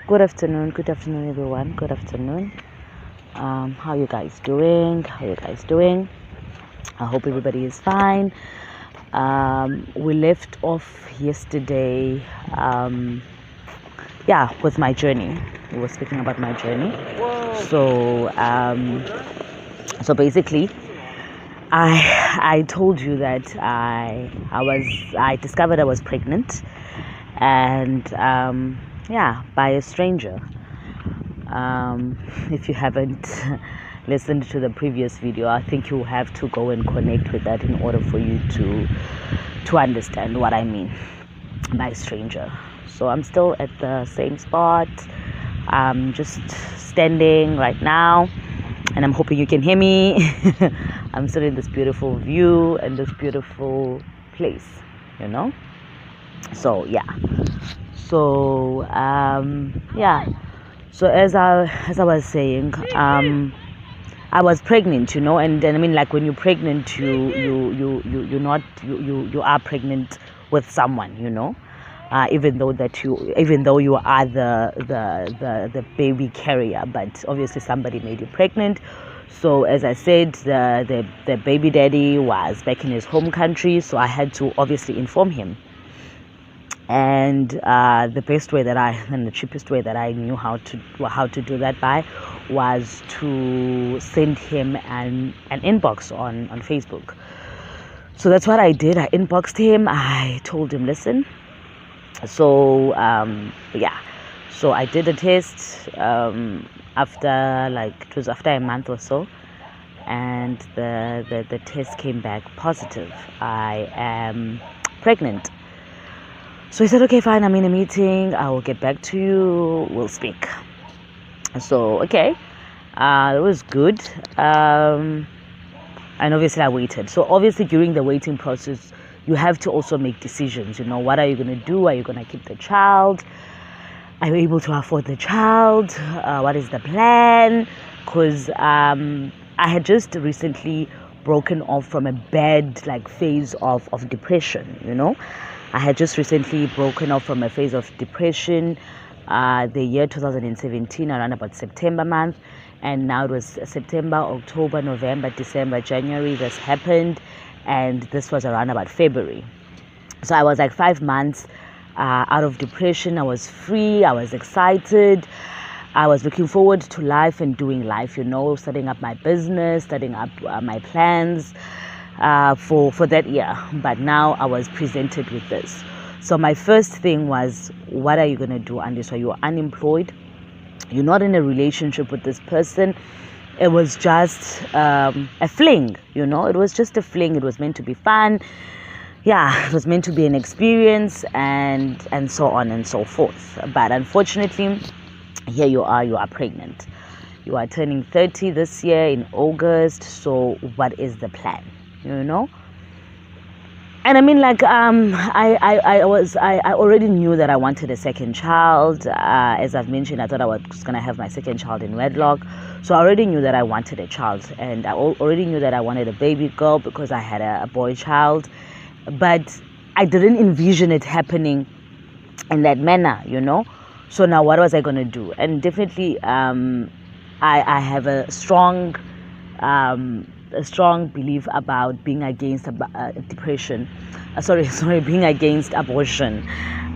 Good afternoon, everyone. Good afternoon. How you guys doing? How you guys doing? I hope everybody is fine. We left off yesterday, with my journey. We were speaking about my journey. So, so basically, I told you that I discovered I was pregnant, and by a stranger. If you haven't listened to the previous video, I think you have to go and connect with that in order for you to understand what I mean by stranger. So I'm still at the same spot. I'm just standing right now, and I'm hoping you can hear me. I'm still in this beautiful view and this beautiful place, you know. So yeah. So So as I was saying, I was pregnant, you know, and I mean, like, when you're pregnant, you are pregnant with someone, you know, even though you are the baby carrier, but obviously somebody made you pregnant. So as I said, the baby daddy was back in his home country, so I had to obviously inform him. And the cheapest way that I knew how to do that by was to send him an inbox on Facebook. So that's what I did. I inboxed him. I told him, listen. So so I did a test after a month or so, and the test came back positive. I am pregnant. So he said, okay, fine, I'm in a meeting. I will get back to you. We'll speak. So, okay. It was good. And obviously I waited. So obviously during the waiting process, you have to also make decisions. You know, what are you going to do? Are you going to keep the child? Are you able to afford the child? What is the plan? Because I had just recently broken off from a bad phase of depression, you know. I had just recently broken off from a phase of depression, the year 2017, around about September month. And now it was September, October, November, December, January. This happened, and this was around about February. So I was 5 months out of depression. I was free. I was excited. I was looking forward to life and doing life, you know, starting up my business, starting up my plans for that year. But now I was presented with this. So my first thing was, what are you going to do, Andiswa? You're unemployed. You're not in a relationship with this person. It was just a fling, you know. It was just a fling. It was meant to be fun. Yeah, it was meant to be an experience, and so on and so forth. But unfortunately, here you are pregnant. You are turning 30 this year in August. So what is the plan? You know? And I mean, I already knew that I wanted a second child. As I've mentioned, I thought I was going to have my second child in wedlock. So I already knew that I wanted a child. And I already knew that I wanted a baby girl because I had a boy child. But I didn't envision it happening in that manner, you know. So now what was I going to do? And definitely I have a strong belief about being against depression. Being against abortion.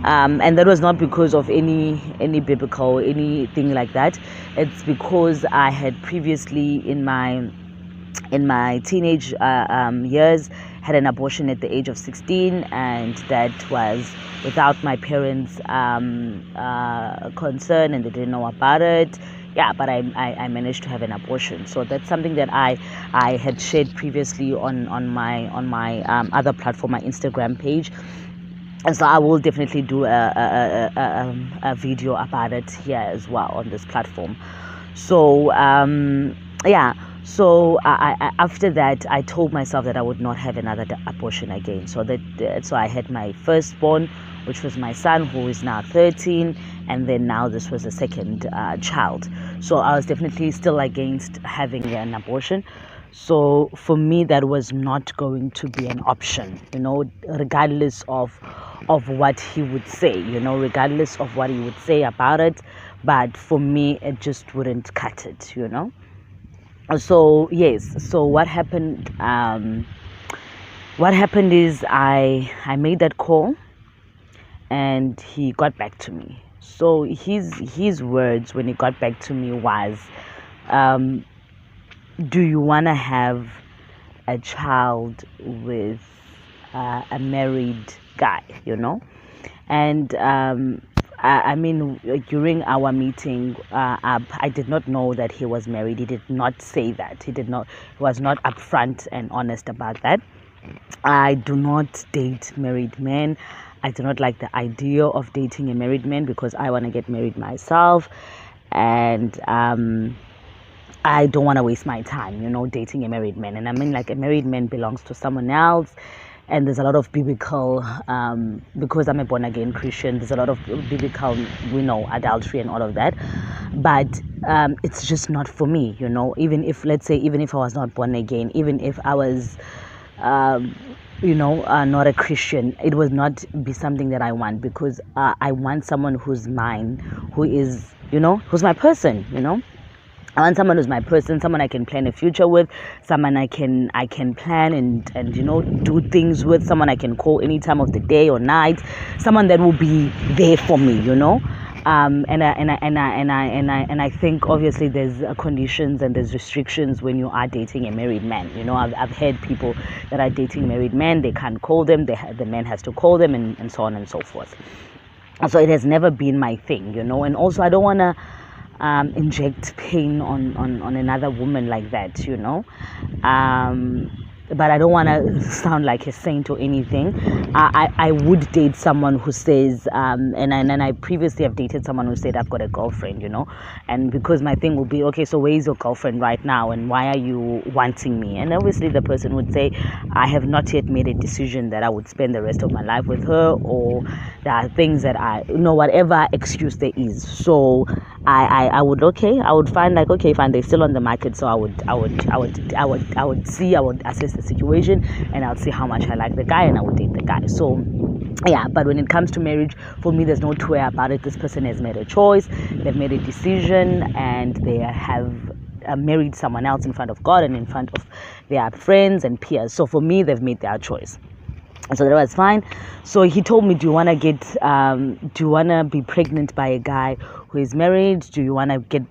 And that was not because of any biblical anything like that. It's because I had previously in my teenage years had an abortion at the age of 16, and that was without my parents' concern, and they didn't know about it. Yeah, but I managed to have an abortion. So that's something that I had shared previously on my other platform, my Instagram page. And so I will definitely do a video about it here as well on this platform. So So after that, I told myself that I would not have another abortion again. So I had my firstborn, which was my son, who is now 13, and then now this was a second child. So I was definitely still against having an abortion. So for me, that was not going to be an option, you know, regardless of what he would say, you know, regardless of what he would say about it. but for me it just wouldn't cut it, So yes, so what happened is I made that call and he got back to me. So his words when he got back to me was, do you want to have a child with a married guy, And I mean, during our meeting, I did not know that he was married. He did not say that. He was not upfront and honest about that. I do not date married men. I do not like the idea of dating a married man because I want to get married myself, and I don't want to waste my time, dating a married man. And I mean, like, a married man belongs to someone else. And there's a lot of biblical, because I'm a born again Christian, there's a lot of biblical, adultery and all of that. But it's just not for me, even if I was not born again, even if I was, not a Christian, it would not be something that I want, because I want someone who's mine, who is, who's my person, I want someone who's my person, someone I can plan a future with, someone I can plan and do things with, someone I can call any time of the day or night, someone that will be there for me, And I think obviously there's conditions and there's restrictions when you are dating a married man. I've heard people that are dating married men, they can't call them, the man has to call them, and so on and so forth. So it has never been my thing, and also I don't want to inject pain on another woman like that, but I don't want to sound like a saint or anything. I would date someone who says, and I previously have dated someone who said, I've got a girlfriend, and because my thing will be, okay, so where is your girlfriend right now, and why are you wanting me? And obviously the person would say, I have not yet made a decision that I would spend the rest of my life with her, or there are things that whatever excuse there is. So I would find, like, okay, fine, they're still on the market, so I would assess the situation, and I'll see how much I like the guy, and I would date the guy. So yeah, but when it comes to marriage, for me, there's no two way about it. This person has made a choice, they've made a decision, and they have married someone else in front of God and in front of their friends and peers. So for me, they've made their choice. So that was fine. So he told me, do you want to be pregnant by a guy who is married? Do you want to get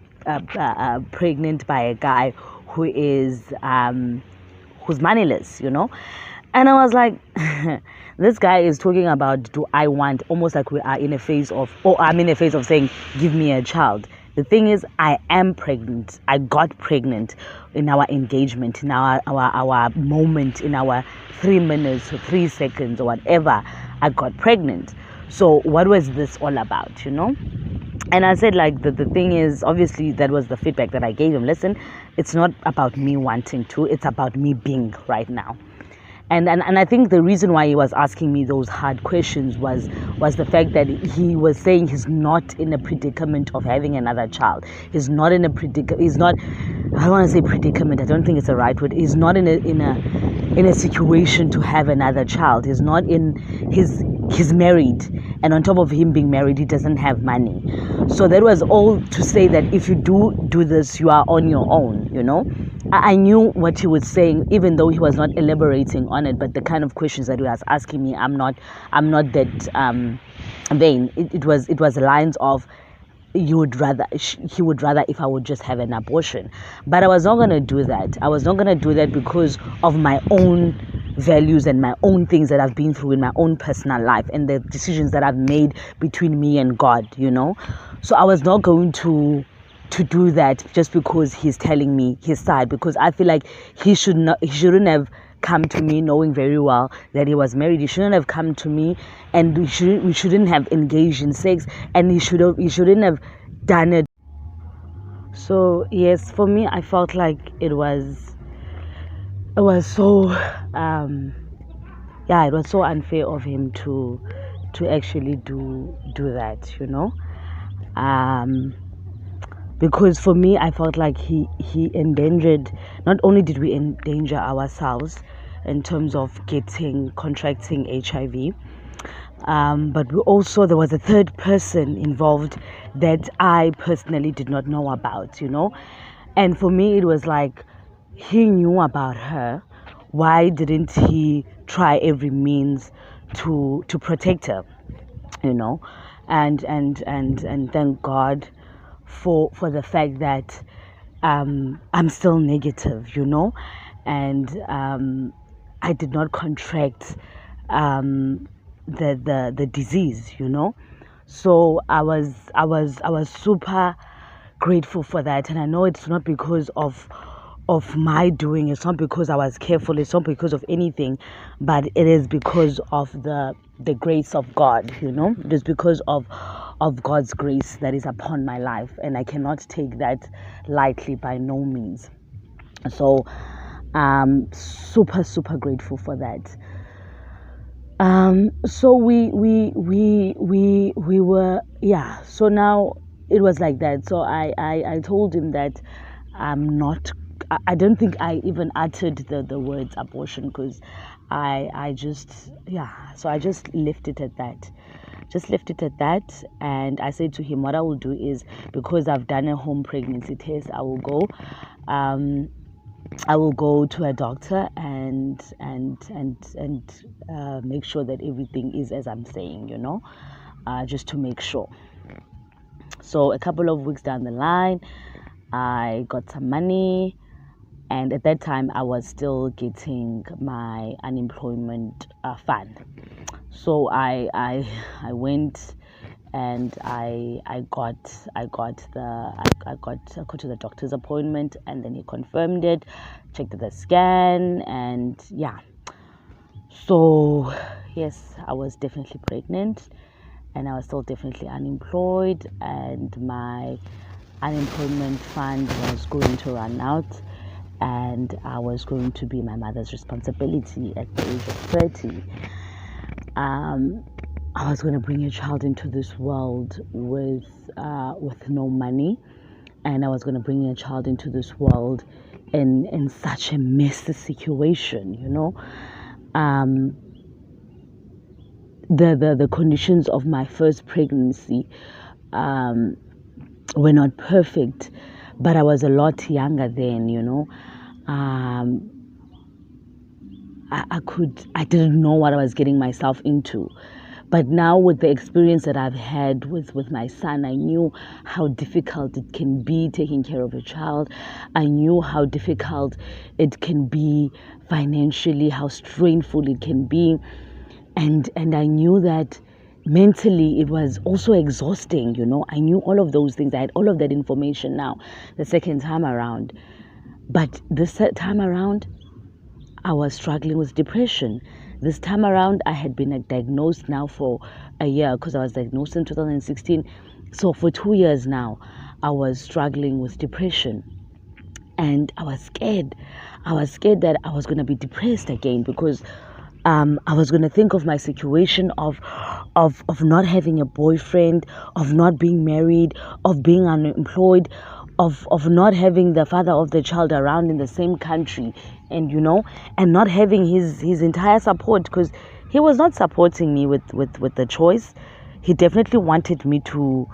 pregnant by a guy who is who's moneyless, And I was like, this guy is talking about, do I want, almost like we are in a phase of, I'm in a phase of saying, give me a child. The thing is, I am pregnant. I got pregnant in our engagement, in our moment, in our 3 minutes or 3 seconds or whatever. I got pregnant. So what was this all about, And I said, like, the thing is, obviously, that was the feedback that I gave him. Listen, it's not about me wanting to, it's about me being right now. And I think the reason why he was asking me those hard questions was the fact that he was saying he's not in a predicament of having another child. He's not in a I don't want to say predicament, I don't think it's the right word. He's not in a situation to have another child. He's not he's married, and on top of him being married, he doesn't have money. So that was all to say that if you do this, you are on your own, I knew what he was saying, even though he was not elaborating on it, but the kind of questions that he was asking me, I'm not that vain. It was lines of, he would rather if I would just have an abortion. But I was not going to do that. I was not going to do that because of my own values and my own things that I've been through in my own personal life and the decisions that I've made between me and God, So I was not going to do that just because he's telling me his side, because I feel like he shouldn't have come to me knowing very well that he was married. He shouldn't have come to me, and we shouldn't have engaged in sex, and he shouldn't have done it. So yes, for me, I felt like it was so it was so unfair of him to actually do that, because for me, I felt like he endangered, not only did we endanger ourselves in terms of contracting HIV, But there was a third person involved that I personally did not know about, And for me, it was like he knew about her. Why didn't he try every means to protect her, And thank God for the fact that I'm still negative, and I did not contract the disease, So I was super grateful for that, and I know it's not because of my doing. It's not because I was careful. It's not because of anything, but it is because of the grace of God. It is because of God's grace that is upon my life, and I cannot take that lightly by no means. So super grateful for that. So we were, yeah. So now it was like that. So I told him that I'm not. I don't think I even uttered the words abortion, because I just, yeah. So I just left it at that. And I said to him, what I will do is, because I've done a home pregnancy test, I will go to a doctor and make sure that everything is as I'm saying, just to make sure. So a couple of weeks down the line, I got some money, and at that time I was still getting my unemployment fund. So I went and I got to the doctor's appointment, and then he confirmed it, checked the scan, and yeah. So yes, I was definitely pregnant, and I was still definitely unemployed, and my unemployment fund was going to run out, and I was going to be my mother's responsibility at the age of 30. I was going to bring a child into this world with no money, and I was going to bring a child into this world in such a messy situation, The conditions of my first pregnancy were not perfect, but I was a lot younger then, I didn't know what I was getting myself into. But now, with the experience that I've had with my son, I knew how difficult it can be taking care of a child. I knew how difficult it can be financially, how strainful it can be. And I knew that mentally it was also exhausting, I knew all of those things. I had all of that information now, the second time around. But this time around, I was struggling with depression. This time around, I had been diagnosed now for a year, because I was diagnosed in 2016. So for 2 years now, I was struggling with depression. And I was scared. I was scared that I was going to be depressed again, because I was going to think of my situation of not having a boyfriend, of not being married, of being unemployed, of not having the father of the child around in the same country, and and not having his entire support, because he was not supporting me with the choice. He definitely wanted me to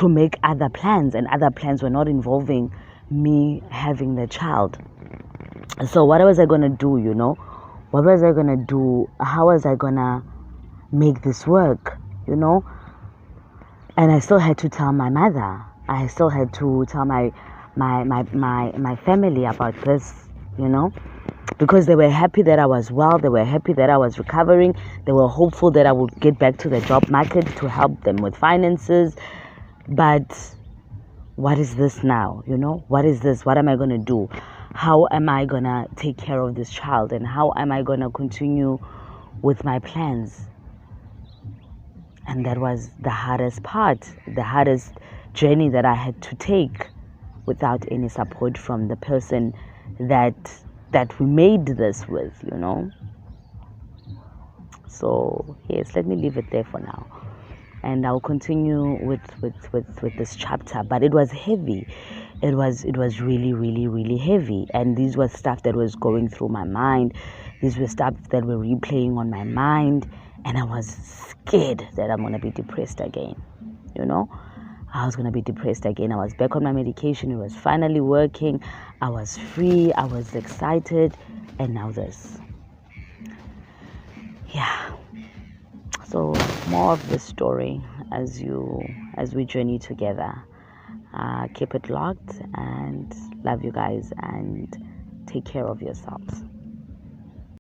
make other plans, and other plans were not involving me having the child. So what was I going to do, What was I going to do? How was I going to make this work, And I still had to tell my mother. I still had to tell my family about this, because they were happy that I was well. They were happy that I was recovering. They were hopeful that I would get back to the job market to help them with finances. But what is this now? What is this? What am I going to do? How am I going to take care of this child? And how am I going to continue with my plans? And that was the hardest part, the hardest journey that I had to take, without any support from the person that we made this with, So yes, let me leave it there for now, and I'll continue with this chapter. But it was heavy. It was really, really, really heavy, and these were stuff that was going through my mind. These were stuff that were replaying on my mind, and I was scared that I'm going to be depressed again. I was going to be depressed again. I was back on my medication. It was finally working. I was free. I was excited. And now this. Yeah. So more of this story as we journey together. Keep it locked and love you guys and take care of yourselves.